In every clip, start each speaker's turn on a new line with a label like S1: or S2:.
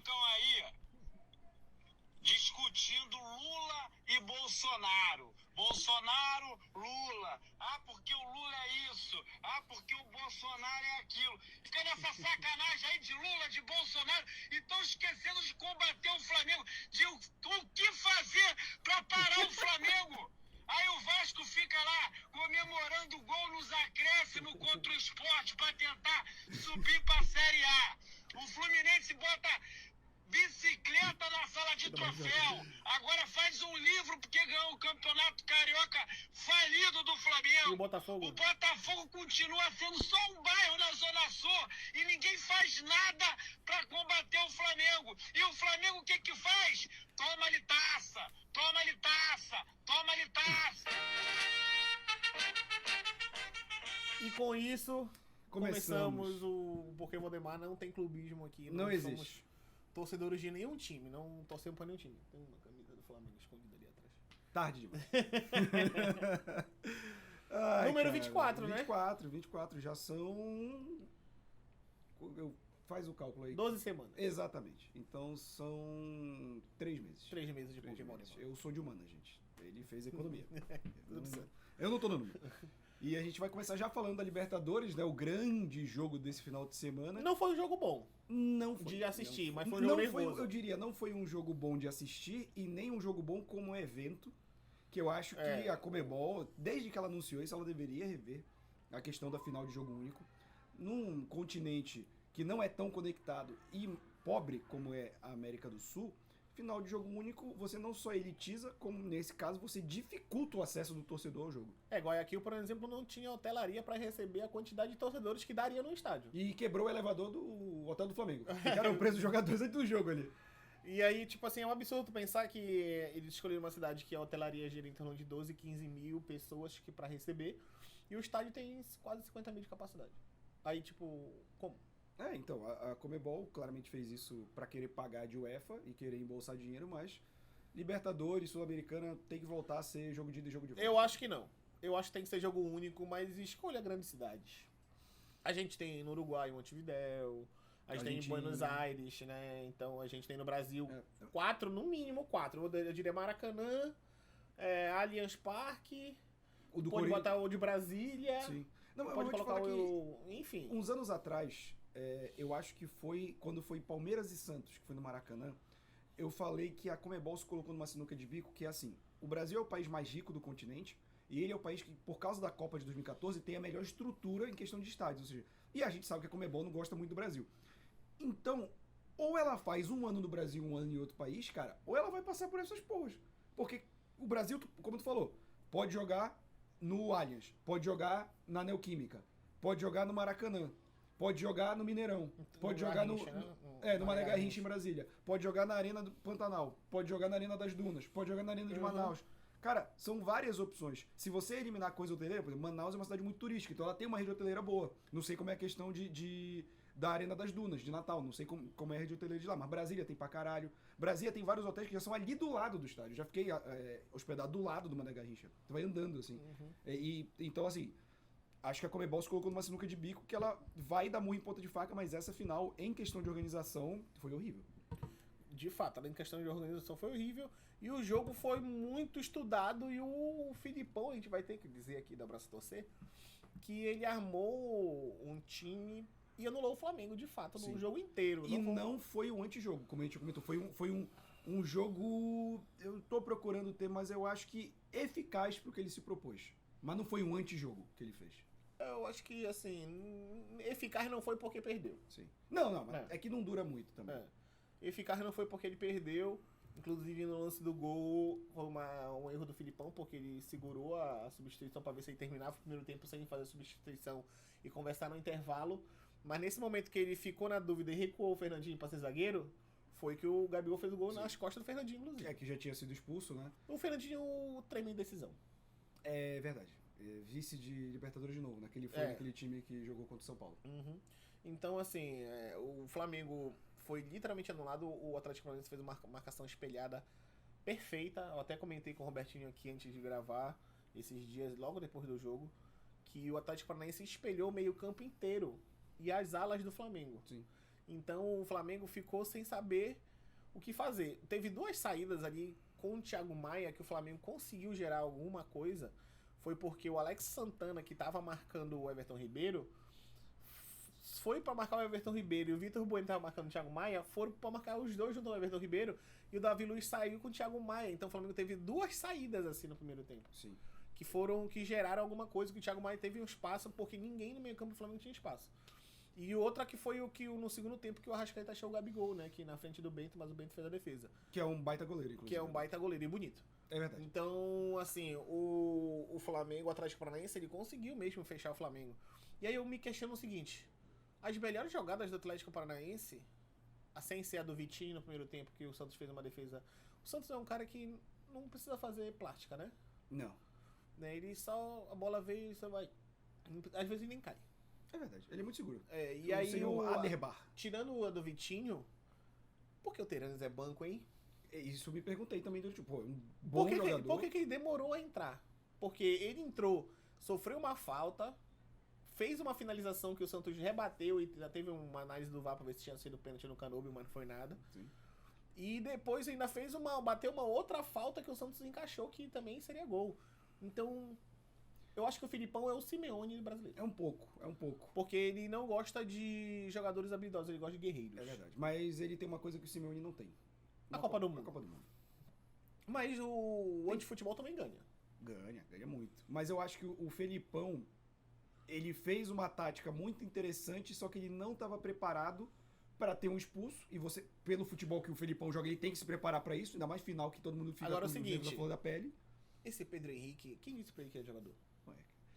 S1: ficam aí discutindo Lula e Bolsonaro. Bolsonaro, Lula. Ah, porque o Lula é isso. Ah, porque o Bolsonaro é aquilo. Fica nessa sacanagem aí de Lula, de Bolsonaro. E estão esquecendo de combater o Flamengo. De o que fazer para parar o Flamengo. Aí o Vasco fica lá comemorando o gol nos acréscimos contra o Sport para tentar subir para a Série A. O Fluminense bota bicicleta na sala de troféu. Agora faz um livro porque ganhou o Campeonato Carioca falido do Flamengo.
S2: E o Botafogo?
S1: O Botafogo continua sendo só um bairro na Zona Sul e ninguém faz nada para combater o Flamengo. E o Flamengo o que que faz? Toma-lhe taça, toma-lhe taça, toma-lhe taça.
S2: E com isso,
S3: Começamos.
S2: o Porque Valdemar não tem clubismo aqui.
S3: Não existe.
S2: Somos torcedores de nenhum time, não torcemos pra nenhum time. Tem uma camisa do Flamengo escondida ali atrás.
S3: Tarde demais. Ai,
S2: Número
S3: cara,
S2: 24, né?
S3: 24, já são... Faz o cálculo aí.
S2: 12 semanas.
S3: Exatamente. Então são 3 meses.
S2: 3 meses de
S3: 3
S2: Pokémon.
S3: meses. Eu sou de humana, gente. Ele fez economia.
S2: Tudo certo.
S3: Eu não tô no número. E a gente vai começar já falando da Libertadores, né? O grande jogo desse final de semana.
S2: Não foi um jogo bom
S3: Não foi.
S2: de assistir,
S3: Não
S2: mas
S3: foi.
S2: foi um jogo
S3: Não foi,
S2: nervoso.
S3: eu diria, não foi um jogo bom de assistir e nem um jogo bom como evento, que eu acho que a Conmebol, desde que ela anunciou isso, ela deveria rever a questão da final de jogo único. Num continente que não é tão conectado e pobre como é a América do Sul, final de jogo único, você não só elitiza, como nesse caso você dificulta o acesso do torcedor ao jogo.
S2: Guayaquil, por exemplo, não tinha hotelaria pra receber a quantidade de torcedores que daria no estádio.
S3: E quebrou o elevador do Hotel do Flamengo. Ficaram presos os jogadores antes do jogo ali.
S2: E aí, tipo assim, é um absurdo pensar que eles escolheram uma cidade que a hotelaria gira em torno de 12, 15 mil pessoas que pra receber, e o estádio tem quase 50 mil de capacidade. Aí, tipo, como?
S3: Então, a Conmebol claramente fez isso pra querer pagar de UEFA e querer embolsar dinheiro, mas Libertadores, Sul-Americana tem que voltar a ser jogo de ida e jogo de volta.
S2: Eu acho que não. Eu acho que tem que ser jogo único, mas escolha grandes cidades. A gente tem no Uruguai Montevidéu, a gente tem em Buenos Aires, né? Então a gente tem no Brasil 4, no mínimo 4. Eu diria Maracanã, Allianz Parque,
S3: O do
S2: pode
S3: Corinthians.
S2: botar o de Brasília,
S3: Sim. Não, eu
S2: pode
S3: vou te
S2: colocar
S3: falar
S2: o... Enfim.
S3: Uns anos atrás, eu acho que foi quando foi Palmeiras e Santos, que foi no Maracanã, eu falei que a Conmebol se colocou numa sinuca de bico, que é assim, o Brasil é o país mais rico do continente, e ele é o país que, por causa da Copa de 2014, tem a melhor estrutura em questão de estádios, ou seja, e a gente sabe que a Conmebol não gosta muito do Brasil. Então, ou ela faz um ano no Brasil, um ano em outro país, cara, ou ela vai passar por essas porras. Porque o Brasil, como tu falou, pode jogar no Allianz, pode jogar na Neoquímica, pode jogar no Maracanã, pode jogar no Mineirão, pode jogar no Mané Garrincha em Brasília, pode jogar na Arena do Pantanal, pode jogar na Arena das Dunas, pode jogar na Arena de Manaus. Cara, são várias opções. Se você eliminar coisa hoteleira, por exemplo, Manaus é uma cidade muito turística, então ela tem uma rede hoteleira boa. Não sei como é a questão da Arena das Dunas, de Natal, não sei como é a rede hoteleira de lá, mas Brasília tem pra caralho. Brasília tem vários hotéis que já são ali do lado do estádio. Já fiquei hospedado do lado do Mané Garrincha. Tu vai andando, assim. Então, assim, acho que a Conmebol se colocou numa sinuca de bico que ela vai dar murro em ponta de faca, mas essa final, em questão de organização, foi horrível.
S2: De fato, em questão de organização foi horrível. E o jogo foi muito estudado. E o Filipão, a gente vai ter que dizer aqui, da Braço Torcer, que ele armou um time e anulou o Flamengo, de fato, no jogo inteiro.
S3: E não foi um antijogo, como a gente comentou. Foi um jogo, eu tô procurando o termo, mas eu acho que eficaz pro que ele se propôs. Mas não foi um antijogo que ele fez.
S2: Eu acho que, assim, eficaz não foi porque perdeu.
S3: Sim. Não, mas é que não dura muito também.
S2: Eficaz não foi porque ele perdeu. Inclusive no lance do gol foi um erro do Filipão, porque ele segurou a substituição para ver se ele terminava o primeiro tempo sem fazer a substituição e conversar no intervalo. Mas nesse momento que ele ficou na dúvida e recuou o Fernandinho para ser zagueiro, foi que o Gabigol fez o gol nas costas do Fernandinho, inclusive.
S3: Que já tinha sido expulso, né?
S2: O Fernandinho treme em decisão.
S3: É verdade. Vice de Libertadores de novo, né? Naquele time que jogou contra o São Paulo.
S2: Então, assim, o Flamengo foi literalmente anulado. O Atlético Paranaense fez uma marcação espelhada perfeita. Eu até comentei com o Robertinho aqui antes de gravar, esses dias, logo depois do jogo, que o Atlético Paranaense espelhou o meio-campo inteiro e as alas do Flamengo.
S3: Sim.
S2: Então o Flamengo ficou sem saber o que fazer. Teve 2 saídas ali com o Thiago Maia que o Flamengo conseguiu gerar alguma coisa. Foi porque o Alex Santana, que tava marcando o Everton Ribeiro, foi pra marcar o Everton Ribeiro, e o Vitor Bueno tava marcando o Thiago Maia, foram pra marcar os dois junto ao Everton Ribeiro, e o Davi Luiz saiu com o Thiago Maia. Então o Flamengo teve 2 saídas assim no primeiro tempo.
S3: Sim.
S2: Que geraram alguma coisa, que o Thiago Maia teve um espaço, porque ninguém no meio campo do Flamengo tinha espaço. E outra que foi o que no segundo tempo que o Arrascaeta achou o Gabigol, né? Que na frente do Bento, mas o Bento fez a defesa.
S3: Que é um baita goleiro, inclusive.
S2: Que é um baita goleiro e bonito.
S3: É verdade.
S2: Então, assim, o Flamengo, o Atlético Paranaense, ele conseguiu mesmo fechar o Flamengo. E aí eu me questiono o seguinte: as melhores jogadas do Atlético Paranaense, sem ser a do Vitinho no primeiro tempo, que o Santos fez uma defesa. O Santos é um cara que não precisa fazer plástica, né?
S3: Não.
S2: Ele só. A bola veio e você vai. Às vezes nem cai.
S3: É verdade. Ele é muito seguro.
S2: E aí
S3: Aderbar.
S2: tirando a do Vitinho, por que o Teranes é banco, hein?
S3: Isso eu me perguntei também do tipo, um bom jogador.
S2: Por que ele demorou a entrar? Porque ele entrou, sofreu uma falta, fez uma finalização que o Santos rebateu e já teve uma análise do VAR pra ver se tinha sido pênalti no Canóbio, mas não foi nada.
S3: Sim.
S2: E depois ainda bateu uma outra falta que o Santos encaixou que também seria gol. Então, eu acho que o Filipão é o Simeone brasileiro.
S3: É um pouco.
S2: Porque ele não gosta de jogadores habilidosos, ele gosta de guerreiros.
S3: É verdade. Mas ele tem uma coisa que o Simeone não tem.
S2: A Copa do Mundo.
S3: A Copa do Mundo.
S2: Mas o antifutebol também ganha.
S3: Ganha muito. Mas eu acho que o Felipão, ele fez uma tática muito interessante, só que ele não estava preparado para ter um expulso. E você, pelo futebol que o Felipão joga, ele tem que se preparar para isso, ainda mais final que todo mundo fica
S2: agora,
S3: com
S2: o seguinte,
S3: na flor da pele.
S2: Esse Pedro Henrique, quem disse pra ele que é jogador?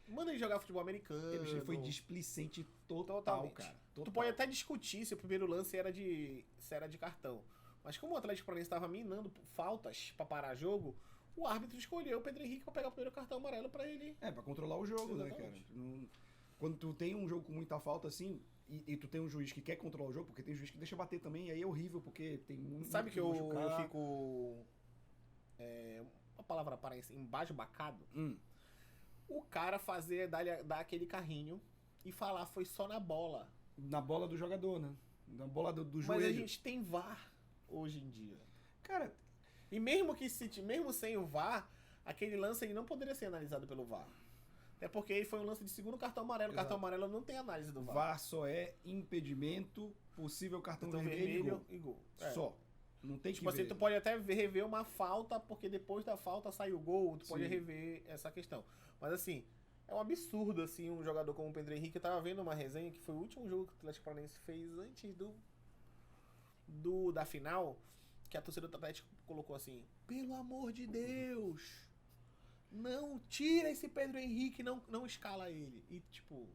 S2: Manda ele jogar futebol americano.
S3: Ele foi displicente total,
S2: Totalmente.
S3: cara.
S2: Tu pode até discutir se o primeiro lance era de cartão. Mas como o Atlético Paranaense estava minando faltas pra parar jogo, o árbitro escolheu o Pedro Henrique pra pegar o primeiro cartão amarelo pra ele.
S3: Pra controlar o jogo,
S2: exatamente,
S3: né, cara? Quando tu tem um jogo com muita falta assim, e tu tem um juiz que quer controlar o jogo, porque tem juiz que deixa bater também, aí é horrível, porque tem muito.
S2: Sabe que eu fico. A palavra parece embasbacado? O cara dar aquele carrinho e falar foi só na bola.
S3: Na bola do jogador, né? Na bola do joelho.
S2: Mas a gente tem VAR hoje em dia.
S3: Cara,
S2: e mesmo sem o VAR, aquele lance ele não poderia ser analisado pelo VAR. Até porque ele foi um lance de segundo cartão amarelo.
S3: Exato.
S2: Cartão amarelo não tem análise do VAR.
S3: VAR só é impedimento, possível cartão vermelho
S2: e gol.
S3: Só. Não tem
S2: tipo
S3: que ver.
S2: Assim, tu pode até rever uma falta, porque depois da falta sai o gol, tu pode rever essa questão. Mas assim, é um absurdo assim, um jogador como o Pedro Henrique. Eu tava vendo uma resenha que foi o último jogo que o Atlético Paranaense fez antes da final, que a torcida do Atlético colocou assim: pelo amor de Deus, não tira esse Pedro Henrique, não escala ele. E tipo,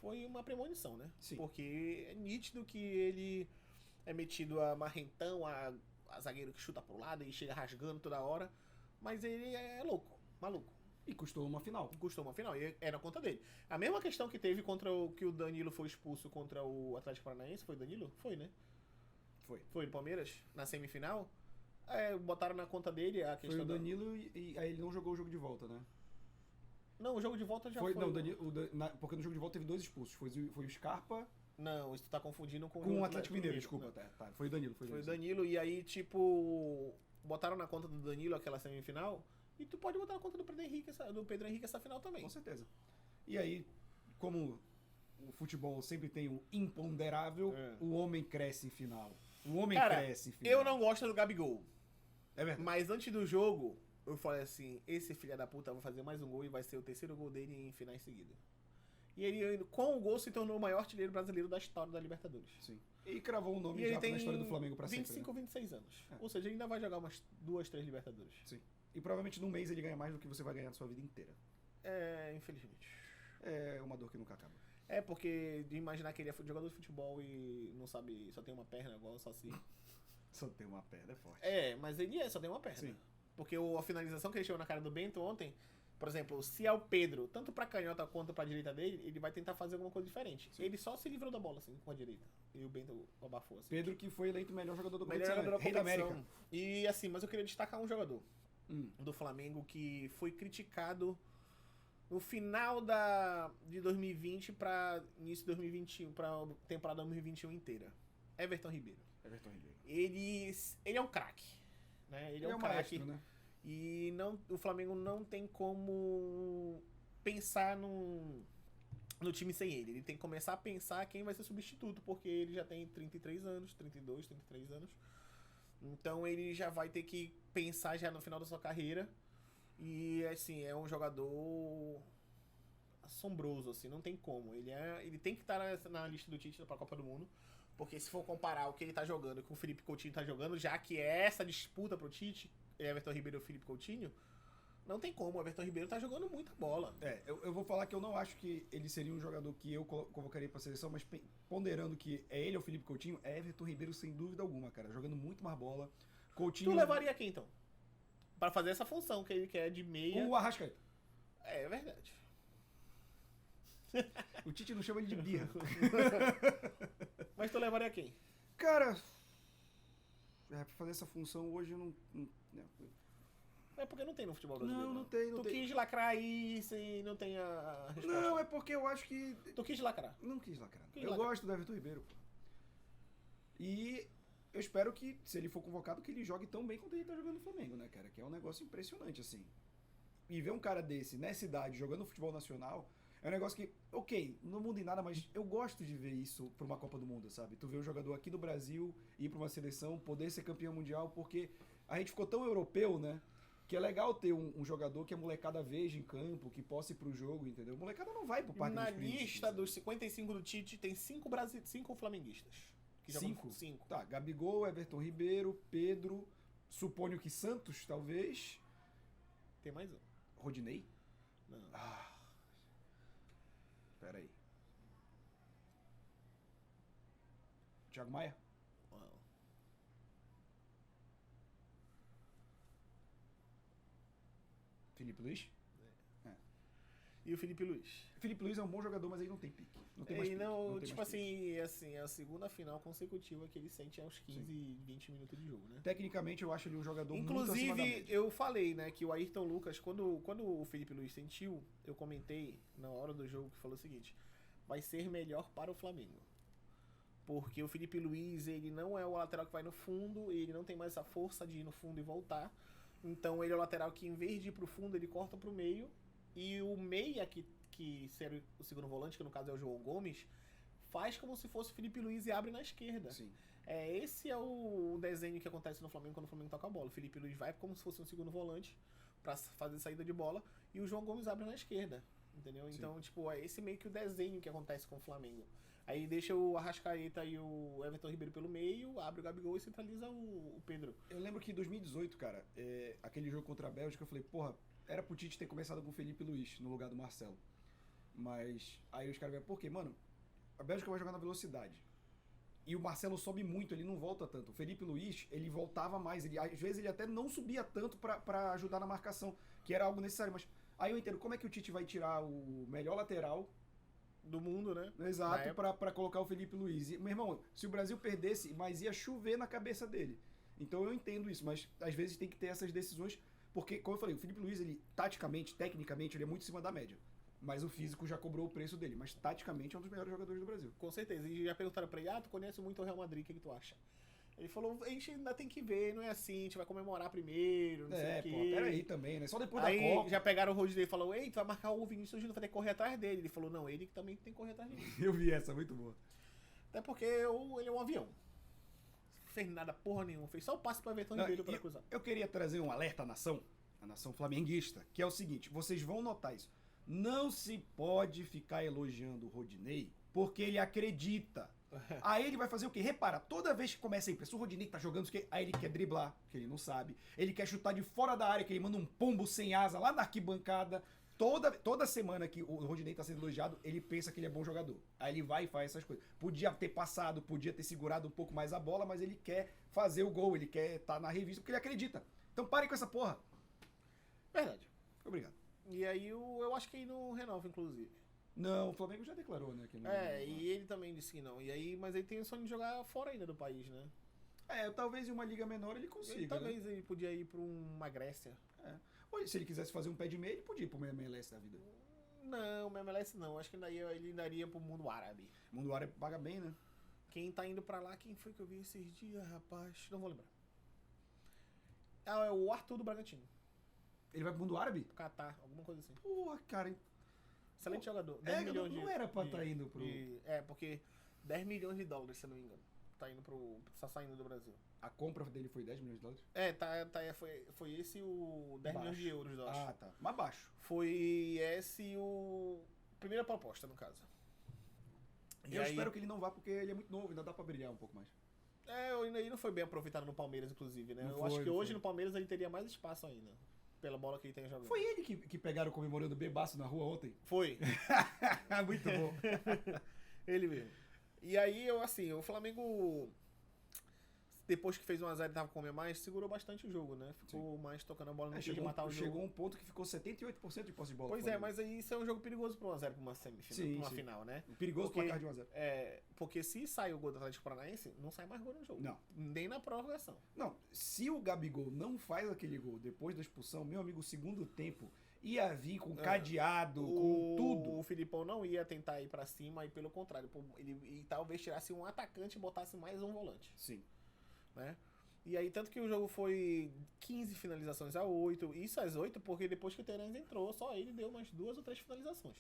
S2: foi uma premonição, né?
S3: Sim.
S2: Porque é nítido que ele é metido a marrentão, a zagueiro que chuta pro lado e chega rasgando toda hora, mas ele é louco, maluco.
S3: E custou uma final.
S2: E era conta dele. A mesma questão que teve que o Danilo foi expulso contra o Atlético Paranaense, foi o Danilo? Foi, né? Foi o Palmeiras, na semifinal. Botaram na conta dele a questão.
S3: Foi o Danilo e aí ele não jogou o jogo de volta, né?
S2: Não, o jogo de volta já foi.
S3: Não, porque no jogo de volta teve 2 expulsos. Foi o Scarpa.
S2: Não, isso tu tá confundindo com
S3: o Atlético Mineiro, desculpa. Tá, foi o Danilo.
S2: Foi o Danilo, e aí, tipo, botaram na conta do Danilo aquela semifinal, e tu pode botar na conta do Pedro Henrique essa final também.
S3: Com certeza. E aí, como o futebol sempre tem o imponderável, o homem cresce em final.
S2: Eu não gosto do Gabigol.
S3: É verdade.
S2: Mas antes do jogo, eu falei assim, esse filho da puta vai fazer mais um gol e vai ser o terceiro gol dele em finais seguidas. E ele, com o gol, se tornou o maior artilheiro brasileiro da história da Libertadores.
S3: Sim. E cravou um nome já na história do Flamengo pra sempre.
S2: 25 ou 26 anos. Ou seja, ele ainda vai jogar umas 2, 3 Libertadores.
S3: Sim. E provavelmente num mês ele ganha mais do que você vai ganhar na sua vida inteira.
S2: Infelizmente.
S3: É uma dor que nunca acaba.
S2: Porque de imaginar que ele é jogador de futebol e não sabe, só tem uma perna igual só assim.
S3: Só tem uma perna, é forte.
S2: Mas ele só tem uma perna.
S3: Sim.
S2: Porque a finalização que ele chegou na cara do Bento ontem, por exemplo, se é o Pedro, tanto pra canhota quanto pra direita dele, ele vai tentar fazer alguma coisa diferente. Sim. Ele só se livrou da bola, assim, com a direita. E o Bento abafou, assim.
S3: Pedro que foi eleito o melhor jogador do
S2: Rei da América. E assim, mas eu queria destacar um jogador do Flamengo que foi criticado No final de 2020 pra início de 2021, pra temporada 2021 inteira. Everton Ribeiro.
S3: Everton Ribeiro.
S2: Ele é um craque. Né? Ele é um craque.
S3: maestro, né?
S2: E o Flamengo não tem como pensar no time sem ele. Ele tem que começar a pensar quem vai ser substituto, porque ele já tem 33 anos, 32, 33 anos. Então ele já vai ter que pensar já no final da sua carreira. E assim, é um jogador assombroso, assim, não tem como. Ele tem que estar na lista do Tite para a Copa do Mundo. Porque se for comparar o que ele tá jogando com o Felipe Coutinho tá jogando, já que é essa disputa pro Tite, Everton Ribeiro e o Felipe Coutinho, não tem como. O Everton Ribeiro tá jogando muita bola.
S3: Eu vou falar que eu não acho que ele seria um jogador que eu convocaria pra seleção, mas ponderando que é ele ou o Felipe Coutinho, é Everton Ribeiro sem dúvida alguma, cara. Jogando muito mais bola. Coutinho...
S2: Tu levaria quem, então? Pra fazer essa função que ele quer de meia.
S3: O Arrascaeta.
S2: É verdade.
S3: O Tite não chama ele de birra.
S2: Mas tu levaria quem?
S3: Cara, pra fazer essa função hoje eu não.
S2: É porque não tem no futebol brasileiro.
S3: Não tem.
S2: Tu quis lacrar aí sem não tem a resposta.
S3: Não, é porque eu acho que.
S2: Tu quis lacrar.
S3: Não quis lacrar.
S2: Quis
S3: Eu
S2: lacrar.
S3: gosto do Everton Ribeiro, pô. E eu espero que, se ele for convocado, que ele jogue tão bem quanto ele tá jogando no Flamengo, né, cara? Que é um negócio impressionante, assim. E ver um cara desse, nessa idade, jogando futebol nacional, é um negócio que, ok, não muda em nada, mas eu gosto de ver isso pra uma Copa do Mundo, sabe? Tu vê um jogador aqui do Brasil ir pra uma seleção, poder ser campeão mundial, porque a gente ficou tão europeu, né? Que é legal ter um jogador que a molecada veja em campo, que possa ir pro jogo, entendeu? A molecada não vai pro Parque
S2: Na
S3: dos Príncipes,
S2: lista
S3: sabe?
S2: dos 55 do Tite, tem 5 flamenguistas. Que jogam no- Cinco.
S3: Tá, Gabigol, Everton Ribeiro, Pedro, suponho que Santos, talvez.
S2: Tem mais um.
S3: Rodinei?
S2: Não.
S3: Pera aí. Thiago Maia?
S2: Uau.
S3: Felipe Luiz?
S2: E o Felipe Luiz?
S3: Felipe Luiz é um bom jogador, mas ele não tem pique. Não tem mais
S2: E
S3: pique.
S2: não,
S3: não tem
S2: tipo
S3: mais pique.
S2: assim, é a segunda final consecutiva que ele sente aos 15, 20 minutos de jogo, né?
S3: Tecnicamente, eu acho ele um jogador muito acima da
S2: Inclusive,
S3: média.
S2: eu falei, né, que o Ayrton Lucas, quando o Felipe Luiz sentiu, eu comentei na hora do jogo que falou o seguinte: vai ser melhor para o Flamengo. Porque o Felipe Luiz, ele não é o lateral que vai no fundo, ele não tem mais a força de ir no fundo e voltar. Então ele é o lateral que, em vez de ir pro fundo, ele corta pro meio. E o meia, que seria o segundo volante, que no caso é o João Gomes, faz como se fosse o Felipe Luiz e abre na esquerda.
S3: Sim.
S2: Esse é o desenho que acontece no Flamengo quando o Flamengo toca a bola. O Felipe Luiz vai como se fosse um segundo volante pra fazer saída de bola e o João Gomes abre na esquerda. Entendeu?
S3: Sim.
S2: Então, tipo, é esse meio que o desenho que acontece com o Flamengo. Aí deixa o Arrascaeta e o Everton Ribeiro pelo meio, abre o Gabigol e centraliza o Pedro.
S3: Eu lembro que em 2018, cara, aquele jogo contra a Bélgica, eu falei, porra, era pro Tite ter começado com o Felipe Luiz no lugar do Marcelo. Mas aí os caras vão, por quê? Mano, a Bélgica vai jogar na velocidade. E o Marcelo sobe muito, ele não volta tanto. O Felipe Luiz, ele voltava mais. Às vezes ele até não subia tanto pra ajudar na marcação, que era algo necessário. Mas aí eu entendo, como é que o Tite vai tirar o melhor lateral
S2: Do mundo, né?
S3: exato pra colocar o Felipe Luiz? E, meu irmão, se o Brasil perdesse, mas ia chover na cabeça dele. Então eu entendo isso, mas às vezes tem que ter essas decisões, porque, como eu falei, o Felipe Luiz, ele taticamente, tecnicamente, ele é muito em cima da média. Mas o físico já cobrou o preço dele. Mas taticamente é um dos melhores jogadores do Brasil.
S2: Com certeza. E já perguntaram pra ele, tu conhece muito o Real Madrid, o que tu acha? Ele falou, a gente ainda tem que ver, não é assim, a gente vai comemorar primeiro, não sei o quê.
S3: Peraí também, né? Só depois
S2: Aí
S3: da Copa.
S2: já pegaram o Rodinei e falou, ei, tu vai marcar o Vinícius Júnior, vai ter que correr atrás dele. Ele falou, não, ele que também tem que correr atrás dele.
S3: Eu vi essa, muito boa.
S2: Até porque ele é um avião. Não fez nada porra nenhuma, fez só o passe pro Everton Ribeiro pra cruzar.
S3: Eu queria trazer um alerta à nação, a nação flamenguista, que é o seguinte, vocês vão notar isso. Não se pode ficar elogiando o Rodinei porque ele acredita. Aí ele vai fazer o quê? Repara, toda vez que começa a impressão, o Rodinei tá jogando isso, aí ele quer driblar, que ele não sabe. Ele quer chutar de fora da área, que ele manda um pombo sem asa lá na arquibancada. Toda semana que o Rodinei tá sendo elogiado, ele pensa que ele é bom jogador. Aí ele vai e faz essas coisas. Podia ter passado, podia ter segurado um pouco mais a bola, mas ele quer fazer o gol, ele quer estar na revista, porque ele acredita. Então parem com essa porra.
S2: Verdade.
S3: Obrigado.
S2: E aí eu acho que ele não renova, inclusive.
S3: Não, o Flamengo já declarou, né? Que não,
S2: E ele também disse que não. E aí, mas ele tem o sonho de jogar fora ainda do país, né?
S3: talvez em uma liga menor ele consiga.
S2: Talvez
S3: né?
S2: ele podia ir pra uma Grécia.
S3: Ou se ele quisesse fazer um pé de meia, ele podia ir pro MLS da vida.
S2: Não, o MLS não. Acho que ele ainda iria pro mundo árabe.
S3: O mundo árabe paga bem, né?
S2: Quem tá indo pra lá, quem foi que eu vi esses dias, rapaz? Não vou lembrar. É o Arthur do Bragantino.
S3: Ele vai pro mundo árabe?
S2: Catar, alguma coisa assim.
S3: Porra, cara.
S2: Excelente jogador. 10 milhões
S3: não era pra estar indo pro...
S2: porque 10 milhões de dólares, se eu não me engano. Tá saindo do Brasil.
S3: A compra dele foi 10 milhões de dólares?
S2: Foi esse o 10 milhões de euros, eu acho.
S3: Ah, tá. Mas baixo.
S2: Foi esse o... Primeira proposta, no caso.
S3: Eu espero que ele não vá, porque ele é muito novo, ainda dá pra brilhar um pouco mais.
S2: Ele não foi bem aproveitado no Palmeiras, inclusive, né?
S3: Não
S2: acho que hoje
S3: foi.
S2: no Palmeiras ele teria mais espaço ainda. Pela bola que ele tem jogando.
S3: Foi ele que pegaram comemorando bebaço na rua ontem?
S2: Foi.
S3: Muito bom.
S2: Ele mesmo. E aí, o Flamengo, depois que fez 1x0 e tava comendo mais, segurou bastante o jogo, né? Ficou mais tocando a bola, não quis matar o jogo.
S3: Chegou um ponto que ficou 78% de posse de bola.
S2: Pois é, mas aí isso é um jogo perigoso pro 1x0 pra uma semifinal, pra uma final, né?
S3: Perigoso
S2: porque,
S3: placar de 1x0.
S2: Porque se sai o gol do Atlético Paranaense, não sai mais gol no jogo.
S3: Não.
S2: Nem na prorrogação.
S3: Não, se o Gabigol não faz aquele gol depois da expulsão, meu amigo, o segundo tempo ia vir com cadeado, com tudo.
S2: O Filipão não ia tentar ir pra cima, e pelo contrário, ele talvez tirasse um atacante e botasse mais um volante.
S3: Sim.
S2: Né? E aí, tanto que o jogo foi 15 finalizações a 8. Isso às 8, porque depois que o Terence entrou, só ele deu umas 2 ou 3 finalizações.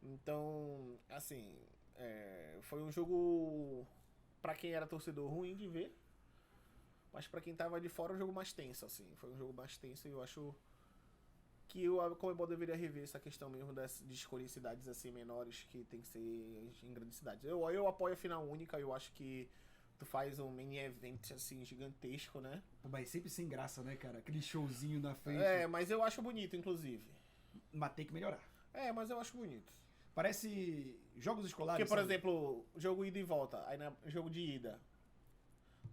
S2: Então, assim, foi um jogo, pra quem era torcedor, ruim de ver. Mas pra quem tava de fora, um jogo mais tenso, assim. Foi um jogo mais tenso e eu acho que a Conmebol deveria rever essa questão mesmo de escolher cidades assim menores, que tem que ser em grandes cidades. Eu apoio a final única, eu acho que tu faz um mini event assim gigantesco, né?
S3: Pô, mas sempre sem graça, né, cara? Aquele showzinho na frente.
S2: Mas eu acho bonito, inclusive.
S3: Mas tem que melhorar.
S2: Mas eu acho bonito.
S3: Parece jogos escolares.
S2: Porque, por
S3: sabe?
S2: exemplo, jogo ida e volta, aí no jogo de ida,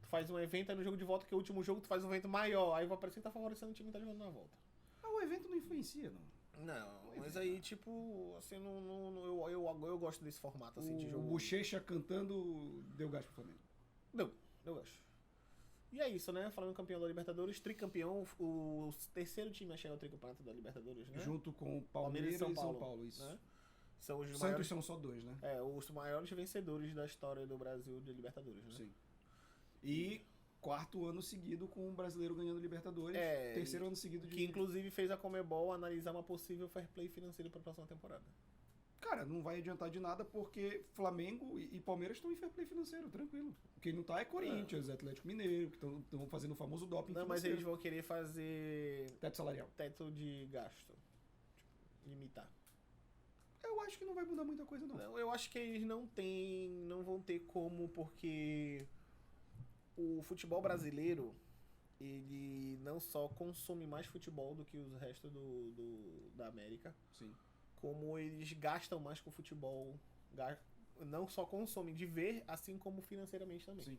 S2: tu faz um evento, aí no jogo de volta, que é o último jogo, tu faz um evento maior, aí vai parecer que tá favorecendo o time que tá jogando na volta.
S3: O evento não influencia, não.
S2: Não, mas aí, tipo, assim, eu gosto desse formato, assim, de
S3: O
S2: jogo.
S3: Bochecha cantando deu gás pro Flamengo.
S2: Eu gosto. E é isso, né? Falando campeão da Libertadores, tricampeão, o terceiro time a chegar ao tricampeonato da Libertadores, né?
S3: Junto com o Palmeiras e São Paulo, isso.
S2: Né? São os
S3: Santos
S2: maiores,
S3: são só 2, né?
S2: os maiores vencedores da história do Brasil de Libertadores, né?
S3: Sim. E quarto ano seguido com o brasileiro ganhando Libertadores. Terceiro ano seguido de...
S2: Que inclusive fez a Conmebol analisar uma possível fair play financeiro para a próxima temporada.
S3: Cara, não vai adiantar de nada porque Flamengo e Palmeiras estão em fair play financeiro, tranquilo. Quem não tá é Corinthians, Atlético Mineiro, que estão fazendo o famoso doping
S2: Não, mas
S3: financeiro.
S2: eles vão querer fazer
S3: Teto salarial.
S2: teto de gasto. Limitar.
S3: Eu acho que não vai mudar muita coisa, não.
S2: Não, eu acho que eles não vão ter como, porque o futebol brasileiro, ele não só consome mais futebol do que os restos da América,
S3: Sim.
S2: como eles gastam mais com futebol, não só consomem de ver, assim como financeiramente também.
S3: Sim.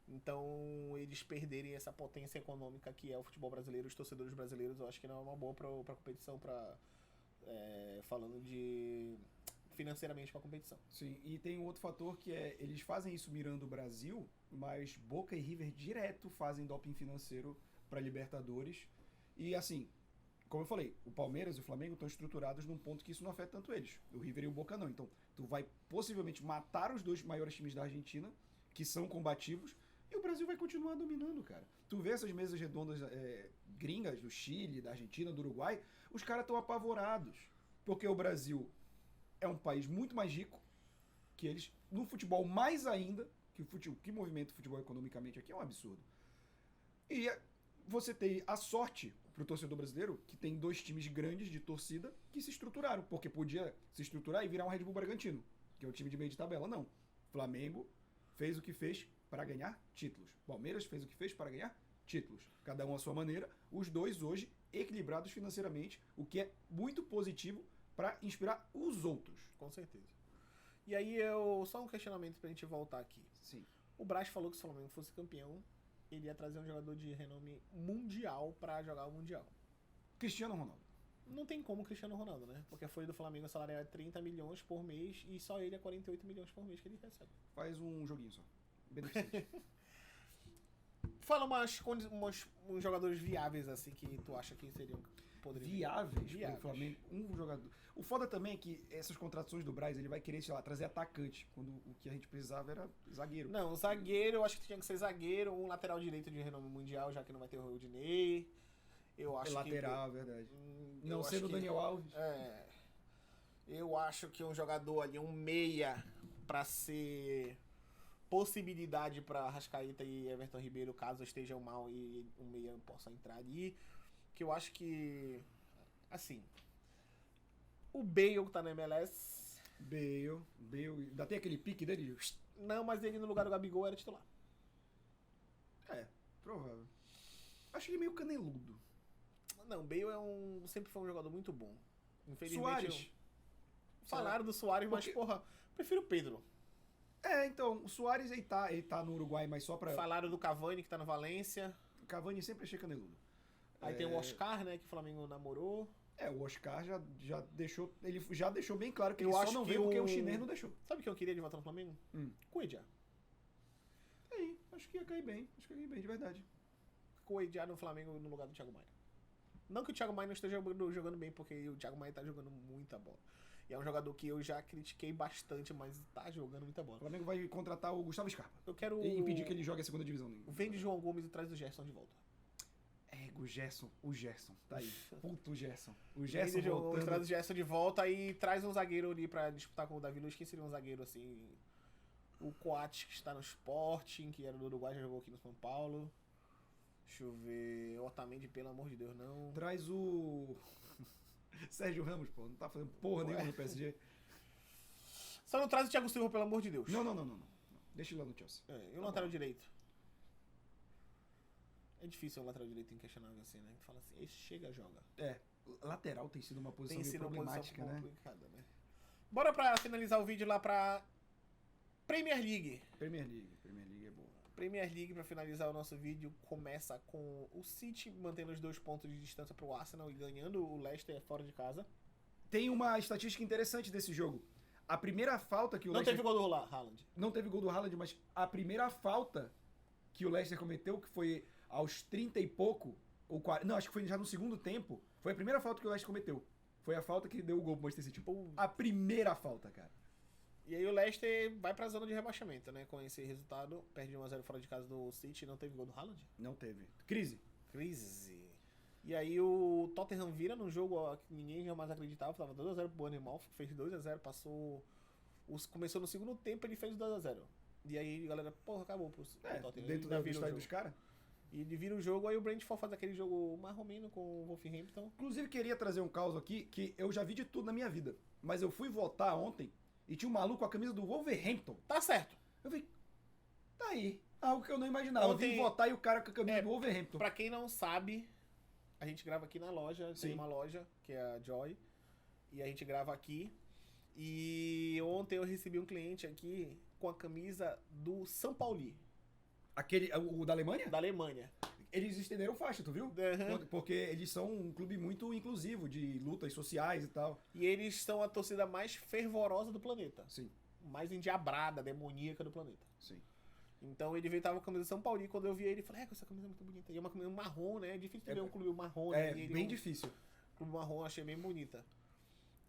S2: Então, eles perderem essa potência econômica que é o futebol brasileiro, os torcedores brasileiros, eu acho que não é uma boa pra competição, falando de financeiramente pra competição.
S3: Sim, e tem um outro fator que eles fazem isso mirando o Brasil, mas Boca e River direto fazem doping financeiro pra Libertadores. E assim, como eu falei, o Palmeiras e o Flamengo estão estruturados num ponto que isso não afeta tanto eles. O River e o Boca não. Então, tu vai possivelmente matar os 2 maiores times da Argentina, que são combativos, e o Brasil vai continuar dominando, cara. Tu vê essas mesas redondas gringas do Chile, da Argentina, do Uruguai, os caras estão apavorados. Porque o Brasil é um país muito mais rico que eles, no futebol mais ainda, que movimenta o futebol economicamente aqui é um absurdo. E você tem a sorte pro torcedor brasileiro que tem 2 times grandes de torcida que se estruturaram, porque podia se estruturar e virar um Red Bull Bragantino, que é o time de meio de tabela. Não. Flamengo fez o que fez para ganhar títulos. Palmeiras fez o que fez para ganhar títulos. Cada um à sua maneira. Os 2 hoje equilibrados financeiramente, o que é muito positivo para inspirar os outros.
S2: Com certeza. E aí, só um questionamento pra gente voltar aqui.
S3: Sim.
S2: O Braz falou que se o Flamengo fosse campeão, ele ia trazer um jogador de renome mundial pra jogar o Mundial.
S3: Cristiano Ronaldo.
S2: Não tem como o Cristiano Ronaldo, né? Porque a folha do Flamengo, o salário é 30 milhões por mês e só ele é 48 milhões por mês que ele recebe.
S3: Faz um joguinho só. Beneficente.
S2: Fala uns jogadores viáveis assim que tu acha que seriam.
S3: viáveis pro
S2: Viáveis.
S3: Flamengo. Um jogador. O foda também é que essas contratações do Braz, ele vai querer, sei lá, trazer atacante, quando o que a gente precisava era zagueiro.
S2: Não, zagueiro, eu acho que tinha que ser zagueiro, um lateral direito de renome mundial, já que não vai ter o Rodinei. Eu acho
S3: Lateral, verdade.
S2: eu
S3: Não
S2: acho
S3: sendo o
S2: que-
S3: Daniel Alves.
S2: Eu acho que um jogador ali, um meia, pra ser possibilidade pra Arrascaeta e Everton Ribeiro, caso estejam mal e um meia possa entrar ali. Que eu acho que, assim, o Bale tá na MLS.
S3: Bale. Ainda tem aquele pique dele?
S2: Não, mas ele no lugar do Gabigol era titular.
S3: É, provável. Acho ele meio caneludo.
S2: Não, Bale sempre foi um jogador muito bom. Infelizmente,
S3: Soares.
S2: falaram do Soares, mas
S3: Porque-
S2: porra, prefiro o Pedro.
S3: É, então, o Soares ele tá no Uruguai, mas só pra.
S2: Falaram do Cavani, que tá no Valência.
S3: O Cavani sempre achei caneludo.
S2: Aí tem o Oscar, né, que o Flamengo namorou.
S3: O Oscar já deixou. Ele já deixou bem claro que
S2: Eu
S3: ele só
S2: acho
S3: não
S2: que
S3: veio porque
S2: o-
S3: o chinês não deixou.
S2: Sabe quem eu queria de volta no Flamengo? Coedja.
S3: Aí, acho que ia cair bem. Acho que ia cair bem, de verdade.
S2: Coedja no Flamengo no lugar do Thiago Maia. Não que o Thiago Maia não esteja jogando bem, porque o Thiago Maia tá jogando muita bola. E é um jogador que eu já critiquei bastante, mas tá jogando muita
S3: O
S2: bola.
S3: Flamengo vai contratar o Gustavo Scarpa.
S2: Eu quero...
S3: E impedir que ele jogue a segunda divisão.
S2: Vende João Gomes e traz o Gerson de volta.
S3: O Gerson. Tá aí. Puto Gerson. O Gerson
S2: Vende João Gomes,
S3: voltando.
S2: traz o Gerson de volta e traz um zagueiro ali pra disputar com o Davi Luiz. Quem seria um zagueiro assim? O Coates, que está no Sporting, que era do Uruguai, já jogou aqui no São Paulo. Deixa eu ver. Otamendi, pelo amor de Deus, não.
S3: Traz o... Sérgio Ramos, pô. Não tá fazendo porra nenhuma no PSG.
S2: Só não traz o Thiago Silva, pelo amor de Deus.
S3: Não. Deixa ele lá no Chelsea.
S2: E o lateral direito? É difícil o lateral direito inquestionável assim, né? Tu fala assim, esse chega, joga.
S3: Lateral tem sido uma posição
S2: Tem
S3: meio
S2: sido uma
S3: problemática,
S2: posição
S3: né?
S2: complicada, né? Bora pra finalizar o vídeo lá pra Premier League.
S3: Premier League é boa.
S2: Premier League, pra finalizar o nosso vídeo, começa com o City mantendo os 2 pontos de distância pro Arsenal e ganhando o Leicester fora de casa.
S3: Tem uma estatística interessante desse jogo. A primeira falta que o
S2: Não
S3: Leicester...
S2: teve gol do Haaland.
S3: Não teve gol do Haaland, mas a primeira falta que o Leicester cometeu, que foi aos 30 e pouco, ou 40, não, acho que foi já no segundo tempo, foi a primeira falta que o Leicester cometeu. Foi a falta que deu o gol pro Manchester City. A primeira falta, cara.
S2: E aí o Leicester vai pra zona de rebaixamento, né? Com esse resultado, perde 1-0 fora de casa do City, não teve gol do Haaland.
S3: Não teve. Crise.
S2: E aí o Tottenham vira num jogo ó, que ninguém jamais acreditava, tava 2-0 pro Bournemouth, fez 2-0, passou... Começou no segundo tempo, ele fez o 2-0. E aí a galera, porra, acabou pro Tottenham.
S3: Dentro
S2: Ainda
S3: do
S2: vira o
S3: estádio
S2: jogo.
S3: dos caras.
S2: E ele vira o jogo, aí o Brentford faz aquele jogo marromeno com o Wolverhampton.
S3: Inclusive, queria trazer um caos aqui, que eu já vi de tudo na minha vida. Mas eu fui votar ontem e tinha um maluco com a camisa do Wolverhampton.
S2: Tá certo.
S3: Eu falei, tá aí. Algo que eu não imaginava.
S2: Ontem-
S3: Eu vim votar e o cara com a camisa do Wolverhampton.
S2: Pra quem não sabe, a gente grava aqui na loja, tem
S3: Sim.
S2: uma loja, que é a Joy, e a gente grava aqui. E ontem eu recebi um cliente aqui com a camisa do São Pauli,
S3: O da Alemanha?
S2: da Alemanha.
S3: Eles estenderam faixa, tu viu?
S2: Uhum.
S3: Porque eles são um clube muito inclusivo, de lutas sociais e tal.
S2: E eles são a torcida mais fervorosa do planeta.
S3: Sim,
S2: Mais endiabrada, demoníaca do planeta.
S3: sim.
S2: Então ele veio tava com a camisa do São Paulo e quando eu vi ele, eu falei, essa camisa é muito bonita. E é uma camisa marrom, né? É difícil de ver um clube marrom, né?
S3: É
S2: E ele
S3: bem
S2: um
S3: difícil.
S2: clube marrom, eu achei bem bonita.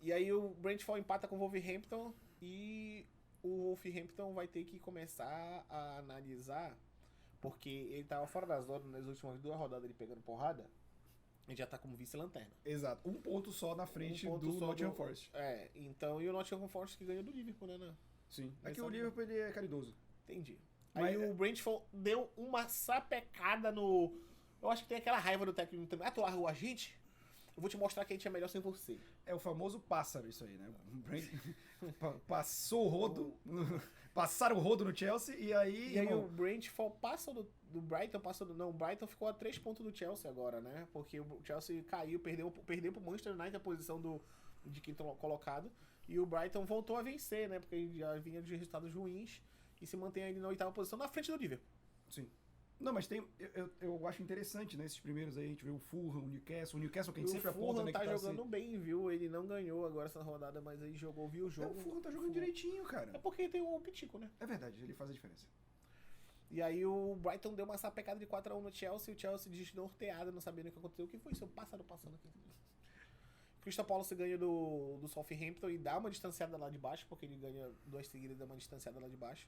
S2: E aí o Brentford empata com o Wolverhampton e o Wolverhampton vai ter que começar a analisar, porque ele tava fora da zona nas últimas 2 rodadas ele pegando porrada, ele já tá como vice-lanterna.
S3: Exato. Um ponto só na frente
S2: ponto
S3: do
S2: só
S3: Nottingham
S2: do-
S3: Forest.
S2: Então, e o Nottingham Forest que ganhou do Liverpool, né?
S3: Sim. É que
S2: Essa-
S3: o Liverpool ele é caridoso.
S2: Entendi.
S3: Mas
S2: Aí o Brentford deu uma sapecada no... Eu acho que tem aquela raiva do técnico também. Ah, tu largou a gente? Eu vou te mostrar que a gente é melhor sem você.
S3: É o famoso pássaro isso aí, né? O Passou o rodo, passaram o rodo no Chelsea e aí...
S2: E aí
S3: irmão,
S2: o Brentford passa do Brighton, Não, o Brighton ficou a 3 pontos do Chelsea agora, né? Porque o Chelsea caiu, perdeu pro Manchester United a posição de quinto colocado. E o Brighton voltou a vencer, né? Porque ele já vinha de resultados ruins e se mantém ainda na 8ª posição, na frente do Liverpool.
S3: Sim. Não, mas tem. Eu acho interessante, né? Esses primeiros aí, a gente vê o Fulham, o Newcastle que a gente
S2: E
S3: sempre
S2: o
S3: aponta,
S2: Fulham
S3: né?
S2: tá
S3: que
S2: jogando
S3: assim.
S2: bem, viu? Ele não ganhou agora essa rodada, mas ele viu o jogo.
S3: O Fulham tá jogando direitinho,
S2: É
S3: cara.
S2: porque tem o Pitico, né?
S3: É verdade, ele faz a diferença.
S2: E aí o Brighton deu uma sapecada de 4x1 no Chelsea, e o Chelsea desnorteado, não sabendo o que aconteceu. O que foi seu pássaro passando aqui? Crystal Palace ganha do Southampton e dá uma distanciada lá de baixo, porque ele ganha 2 seguidas e dá uma distanciada lá de baixo.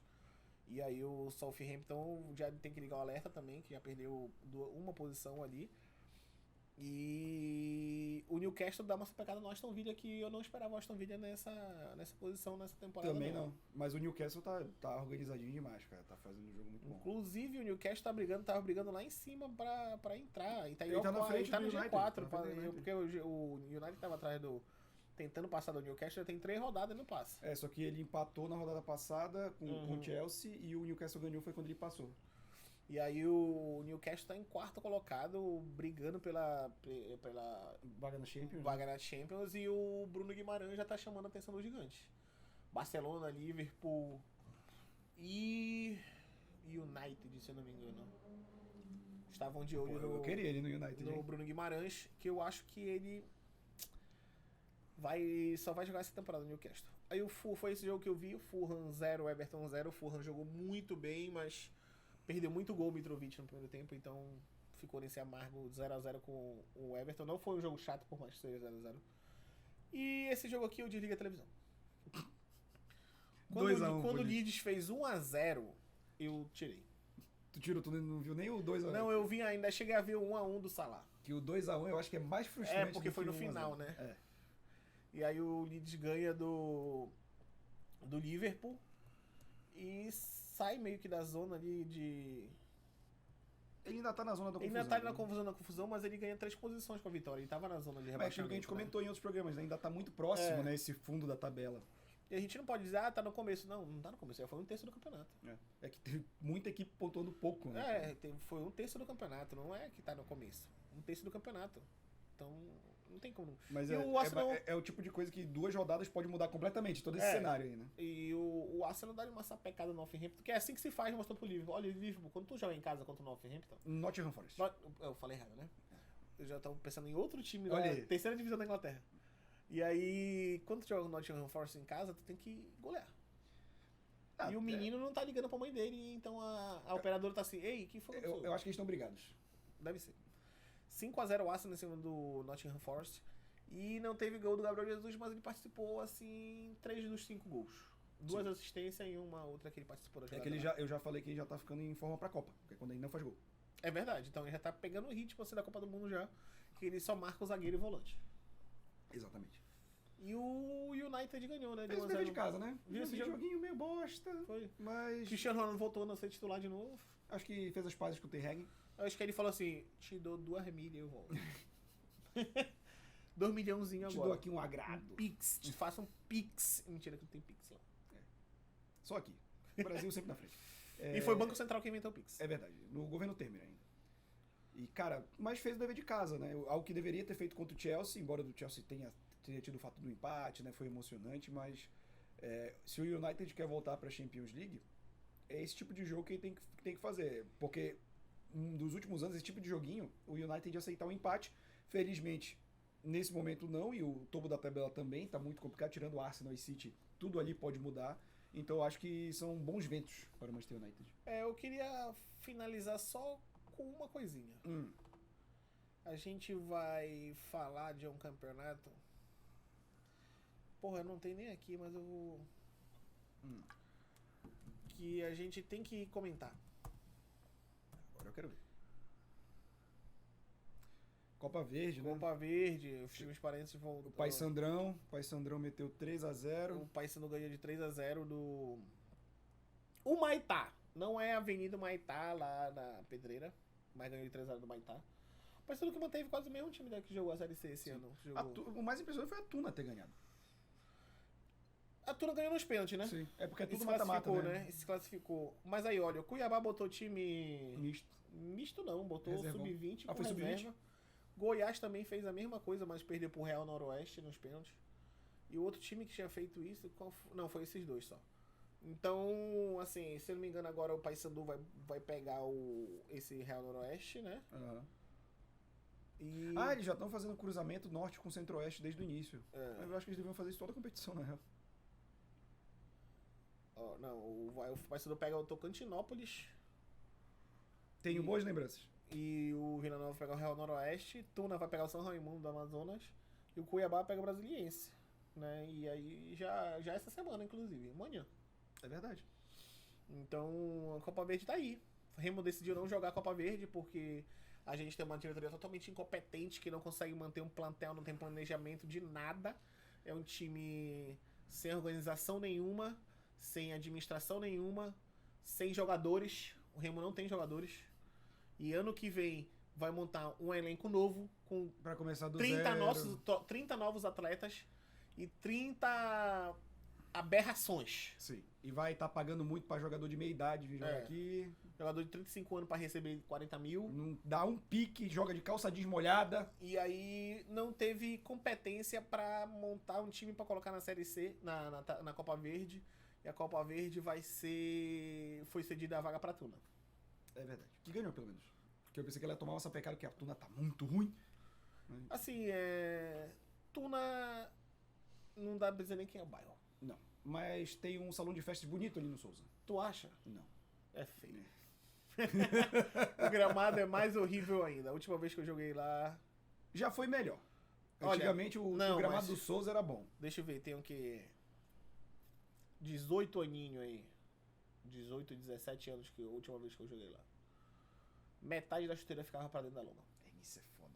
S2: E aí o Southampton já tem que ligar o alerta também, que já perdeu uma posição ali. E o Newcastle dá uma sapecada no Aston Villa, que eu não esperava o Aston Villa nessa posição nessa temporada.
S3: Também não. Mas o Newcastle tá organizadinho demais, cara. Tá fazendo um jogo muito bom.
S2: Inclusive o Newcastle tava brigando lá em cima pra entrar. E tá,
S3: Ele tá na frente
S2: tá
S3: do
S2: no
S3: United,
S2: G4,
S3: tá na frente do United.
S2: porque o United tava atrás tentando passar do Newcastle, já tem 3 rodadas e não passa.
S3: Só que ele empatou na rodada passada com o Chelsea e o Newcastle ganhou foi quando ele passou.
S2: E aí o Newcastle tá em 4º colocado, brigando pela
S3: Vaga na Champions.
S2: vaga na Champions, e o Bruno Guimarães já tá chamando a atenção dos gigantes. Barcelona, Liverpool e United, se eu não me engano. Estavam de olho
S3: Eu queria ele no United.
S2: no
S3: hein?
S2: Bruno Guimarães, que eu acho que ele só vai jogar essa temporada no Newcastle. Aí o Fulham, foi esse jogo que eu vi, o Fulham 0, Everton 0. O Fulham jogou muito bem, mas perdeu muito gol o Mitrovic no primeiro tempo, então ficou nesse amargo 0x0 com o Everton. Não foi um jogo chato, por mais que seja 0x0. E esse jogo aqui eu desliguei a televisão.
S3: 2x1
S2: Quando o
S3: bonito.
S2: Leeds fez 1x0, eu tirei.
S3: Tu tirou, tu não viu nem o 2x1.
S2: Não, eu vi ainda, cheguei a ver o 1x1 do Salah.
S3: Que o 2x1 eu acho que é mais frustrante.
S2: Porque
S3: do
S2: foi
S3: que
S2: no
S3: o 1x0.
S2: final, né?
S3: É.
S2: E aí o Leeds ganha do Liverpool e sai meio que da zona ali de...
S3: Ele ainda tá na zona da
S2: Ele
S3: confusão.
S2: ainda tá
S3: né?
S2: na confusão, mas ele ganha 3 posições com a vitória. Ele tava na zona de
S3: Mas é
S2: rebaixamento.
S3: aquilo que a gente
S2: né?
S3: comentou em outros programas, né? Ainda tá muito próximo,
S2: É.
S3: né? Esse fundo da tabela.
S2: E a gente não pode dizer, tá no começo. Não tá no começo. Já foi 1/3 do campeonato.
S3: É que teve muita equipe pontuando pouco, né?
S2: Foi 1/3 do campeonato. Não é que tá no começo. 1/3 do campeonato. Então, não tem como.
S3: Mas
S2: E o Arsenal...
S3: é o tipo de coisa que 2 rodadas pode mudar completamente, todo esse
S2: É.
S3: cenário aí, né?
S2: E o Arsenal dá uma sapecada no Northampton, que é assim que se faz, mostrou pro Liverpool. Olha, Liverpool, quando tu joga em casa contra o Northampton...
S3: Nottingham Forest.
S2: Eu falei errado, né? Eu já tava pensando em outro time
S3: Olha
S2: da
S3: aí.
S2: 3ª divisão da Inglaterra. E aí, quando tu joga o Nottingham Forest em casa, tu tem que golear.
S3: Ah,
S2: E o menino não tá ligando pra mãe dele, então a operadora tá assim, ei, que foi?
S3: Eu acho que eles estão brigados.
S2: Deve ser. 5x0 o Arsenal em cima do Nottingham Forest. E não teve gol do Gabriel Jesus, mas ele participou, assim, 3 dos 5 gols. 2 assistências e uma outra que ele participou da
S3: É
S2: jogada.
S3: que ele
S2: lá.
S3: eu já falei que ele já tá ficando em forma pra Copa, porque é quando ele não faz gol.
S2: É verdade, então ele já tá pegando o ritmo assim, da Copa do Mundo já, que ele só marca o zagueiro e o volante.
S3: Exatamente.
S2: E o United ganhou, né?
S3: Fez o
S2: 1 a
S3: dever
S2: 0.
S3: de casa, né?
S2: Viu esse jogo?
S3: Joguinho meio bosta,
S2: Foi.
S3: mas
S2: Cristiano Ronaldo voltou a ser titular de novo.
S3: acho que fez as pazes com o Terreg.
S2: Eu acho que ele falou assim, te dou 2 milhas e eu volto. 2 milhãozinho
S3: Te
S2: agora.
S3: dou aqui um agrado.
S2: Pix, te faça um Pix. Mentira que não tem Pix lá.
S3: Só aqui. O Brasil sempre na frente.
S2: E foi o Banco Central que inventou o Pix.
S3: É verdade. No governo Temer ainda. E, cara, mas fez o dever de casa, né? Algo que deveria ter feito contra o Chelsea, embora o Chelsea tenha tido o fato do empate, né? Foi emocionante, mas se o United quer voltar pra Champions League, é esse tipo de jogo que ele tem que fazer. Porque dos últimos anos, esse tipo de joguinho, o United ia aceitar um empate. Felizmente, nesse momento não, e o topo da tabela também tá muito complicado, tirando o Arsenal e City, tudo ali pode mudar. Então eu acho que são bons ventos para o Manchester United.
S2: Eu queria finalizar só com uma coisinha. A gente vai falar de um campeonato. Porra, eu não tenho nem aqui, mas eu vou. Que a gente tem que comentar.
S3: Agora eu quero ver. Copa Verde, né?
S2: Copa Verde, os times paraenses vão.
S3: O Paysandrau meteu 3x0.
S2: O Paysandu ganhou de 3x0 do. O Maitá. Não é a Avenida Maitá lá na Pedreira, mas ganhou de 3x0 do Maitá. O Paysandu que manteve quase o mesmo time que jogou a Série C esse ano.
S3: O mais impressionante foi a Tuna ter ganhado.
S2: A Tuna ganhou nos pênaltis, né?
S3: Sim. É porque é
S2: E
S3: tudo
S2: se
S3: mata-mata,
S2: classificou,
S3: né?
S2: né? E se classificou. Mas aí, olha, o Cuiabá botou time.
S3: Misto.
S2: Misto não, botou
S3: Reservão.
S2: sub-20
S3: Ah,
S2: com
S3: foi sub-20?
S2: reserva. Goiás também fez a mesma coisa, mas perdeu pro Real Noroeste nos pênaltis. E o outro time que tinha feito isso, não, foi esses dois só. Então, assim, se eu não me engano, agora o Paysandu vai pegar esse Real Noroeste, né?
S3: Uhum.
S2: E...
S3: Eles já estão fazendo cruzamento norte com centro-oeste desde o início. Mas eu acho que eles deviam fazer isso toda a competição, na real.
S2: Não, o Paysandu pega o Tocantinópolis
S3: Tenho boas lembranças.
S2: E o Vila Nova vai pegar o Real Noroeste, Tuna vai pegar o São Raimundo do Amazonas e o Cuiabá pega o Brasiliense, né? E aí já essa semana, inclusive, amanhã.
S3: É verdade.
S2: Então a Copa Verde tá aí. O Remo decidiu não jogar a Copa Verde porque a gente tem uma diretoria totalmente incompetente que não consegue manter um plantel, não tem planejamento de nada. É um time sem organização nenhuma, sem administração nenhuma, sem jogadores. O Remo não tem jogadores. E ano que vem vai montar um elenco novo com
S3: Pra começar do
S2: 30
S3: zero.
S2: 30 novos atletas e 30 aberrações.
S3: Sim. E vai estar pagando muito pra jogador de meia idade vir jogar
S2: É.
S3: aqui.
S2: Jogador de 35 anos para receber 40 mil.
S3: Não dá um pique, joga de calça jeans molhada.
S2: E aí não teve competência para montar um time para colocar na Série C, na Copa Verde. E a Copa Verde foi cedida a vaga pra Tuna.
S3: É verdade. Que ganhou, pelo menos. Porque eu pensei que ela ia tomar uma sapecada, que a Tuna tá muito ruim.
S2: Assim, Tuna não dá pra dizer nem quem é o bairro.
S3: Não. Mas tem um salão de festas bonito ali no Souza.
S2: Tu acha?
S3: Não.
S2: É feio. O gramado é mais horrível ainda. A última vez que eu joguei lá...
S3: Já foi melhor.
S2: Olha,
S3: Antigamente o
S2: não,
S3: gramado
S2: mas-
S3: do Souza era bom.
S2: Deixa eu ver, tem o que... 18 aninho aí. 18, 17 anos que a última vez que eu joguei lá. Metade da chuteira ficava pra dentro da lona.
S3: Isso é foda.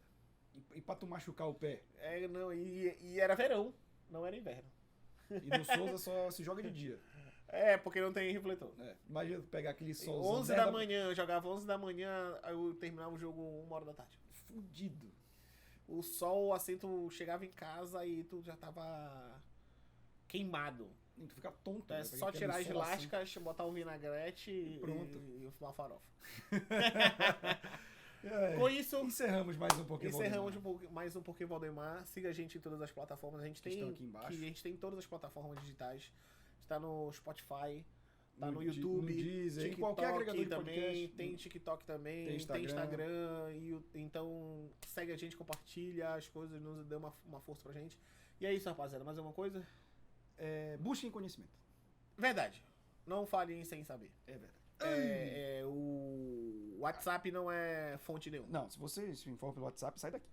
S3: E pra tu machucar o pé?
S2: Não, e era verão, não era inverno.
S3: E no Souza só se joga de dia.
S2: Porque não tem refletor.
S3: Imagina tu pegar aquele sol.
S2: 11 da manhã, eu jogava 11 da manhã, aí eu terminava o jogo 1 hora da tarde.
S3: Fudido.
S2: O sol, assim, tu chegava em casa e tu já tava queimado.
S3: E tu fica tonto.
S2: É
S3: né?
S2: só
S3: Porque
S2: tirar as
S3: aquele sol assim.
S2: elásticas, botar um vinagrete
S3: Pronto.
S2: e fumar farofa.
S3: É,
S2: Com isso,
S3: encerramos mais um pouquinho.
S2: encerramos mais um Porquê Valdemar. Siga a gente em todas as plataformas. A gente
S3: Que
S2: tem
S3: estão aqui embaixo.
S2: a gente tem todas as plataformas digitais. Está no Spotify, tá no
S3: No
S2: YouTube,
S3: no Deezer, em
S2: TikTok
S3: qualquer agregador de
S2: também,
S3: podcast.
S2: tem TikTok também,
S3: Tem
S2: tem
S3: Instagram.
S2: Instagram. Então segue a gente, compartilha as coisas, nos dê uma força pra gente. E é isso, rapaziada. Mais alguma coisa?
S3: Busquem conhecimento.
S2: Verdade. Não falem sem saber.
S3: É verdade.
S2: O WhatsApp não é fonte nenhuma.
S3: Não, se você se informa pelo WhatsApp, sai daqui.